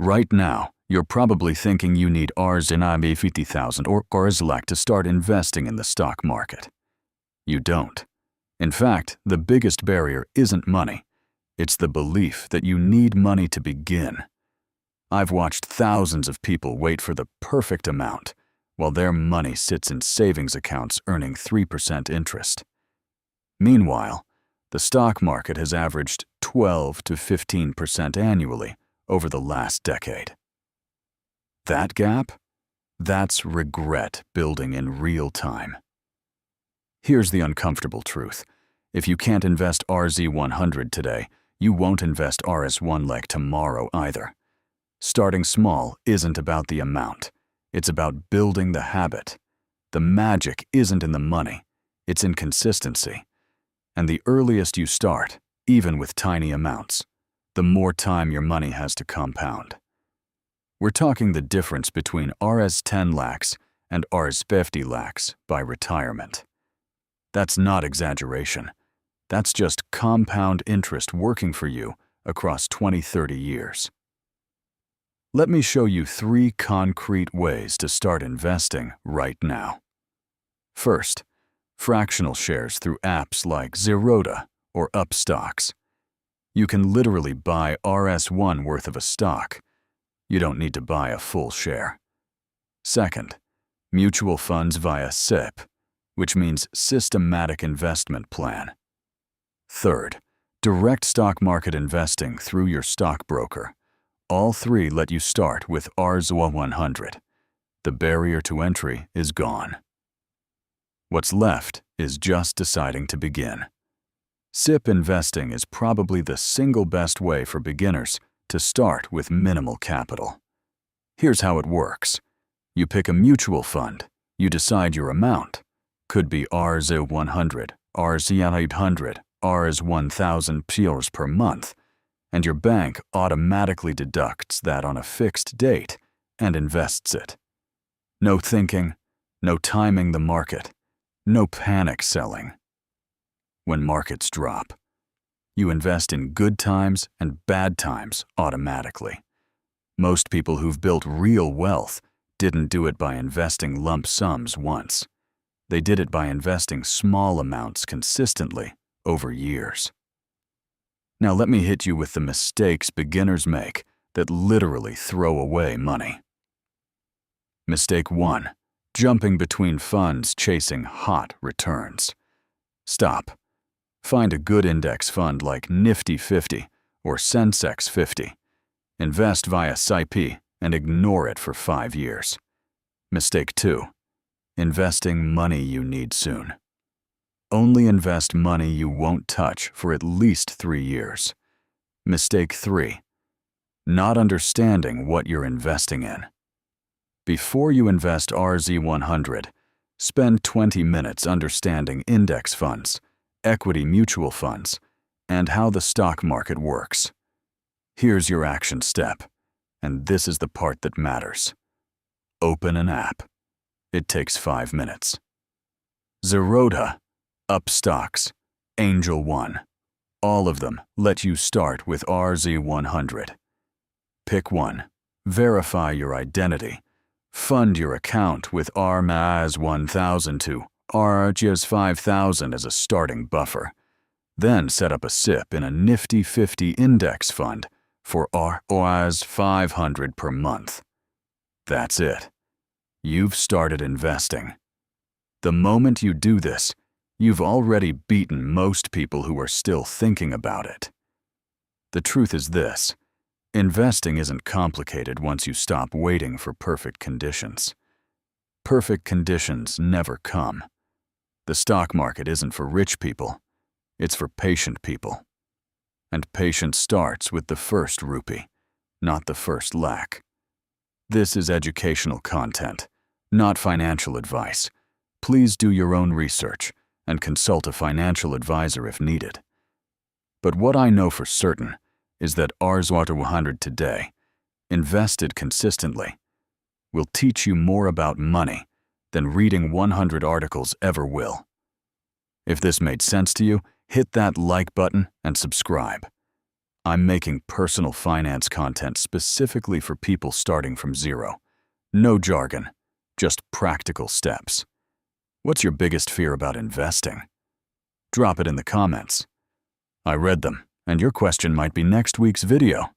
Right now, you're probably thinking you need Rs in IB 50,000 or Rs lakh to start investing in the stock market. You don't. In fact, the biggest barrier isn't money. It's the belief that you need money to begin. I've watched thousands of people wait for the perfect amount, while their money sits in savings accounts earning 3% interest. Meanwhile, the stock market has averaged 12 to 15% annually over the last decade. That gap? That's regret building in real time. Here's the uncomfortable truth. If you can't invest RZ100 today, you won't invest RS1 lakh tomorrow either. Starting small isn't about the amount. It's about building the habit. The magic isn't in the money. It's in consistency. And the earliest you start, even with tiny amounts, the more time your money has to compound. We're talking the difference between Rs 10 lakhs and Rs 50 lakhs by retirement. That's not exaggeration. That's just compound interest working for you across 20-30 years. Let me show you 3 concrete ways to start investing right now. First, fractional shares through apps like Zerodha or Upstocks. You can literally buy RS1 worth of a stock. You don't need to buy a full share. Second, mutual funds via SIP, which means Systematic Investment Plan. Third, direct stock market investing through your stockbroker. All 3 let you start with RZ100. The barrier to entry is gone. What's left is just deciding to begin. SIP investing is probably the single best way for beginners to start with minimal capital. Here's how it works. You pick a mutual fund. You decide your amount. Could be RZ100, RZ800, Rs1000 per month, and your bank automatically deducts that on a fixed date and invests it. No thinking, no timing the market, no panic selling. When markets drop, you invest in good times and bad times automatically. Most people who've built real wealth didn't do it by investing lump sums once. They did it by investing small amounts consistently over years. Now let me hit you with the mistakes beginners make that literally throw away money. Mistake 1. Jumping between funds chasing hot returns. Stop. Find a good index fund like Nifty 50 or Sensex 50. Invest via SIP and ignore it for 5 years. Mistake 2. Investing money you need soon. Only invest money you won't touch for at least 3 years. Mistake 3. Not understanding what you're investing in. Before you invest RZ100, spend 20 minutes understanding index funds, equity mutual funds, and how the stock market works. Here's your action step, and this is the part that matters. Open an app. It takes 5 minutes. Zerodha, Upstocks, Angel One. All of them let you start with RZ100. Pick one. Verify your identity. Fund your account with RMAS 1000 to RGS 5000 as a starting buffer. Then set up a SIP in a Nifty 50 index fund for ROAS 500 per month. That's it. You've started investing. The moment you do this, you've already beaten most people who are still thinking about it. The truth is this: investing isn't complicated once you stop waiting for perfect conditions. Perfect conditions never come. The stock market isn't for rich people, it's for patient people. And patience starts with the first rupee, not the first lakh. This is educational content, not financial advice. Please do your own research and consult a financial advisor if needed. But what I know for certain is that RZ100 today, invested consistently, will teach you more about money than reading 100 articles ever will. If this made sense to you, hit that like button and subscribe. I'm making personal finance content specifically for people starting from zero. No jargon, just practical steps. What's your biggest fear about investing? Drop it in the comments. I read them, and your question might be next week's video.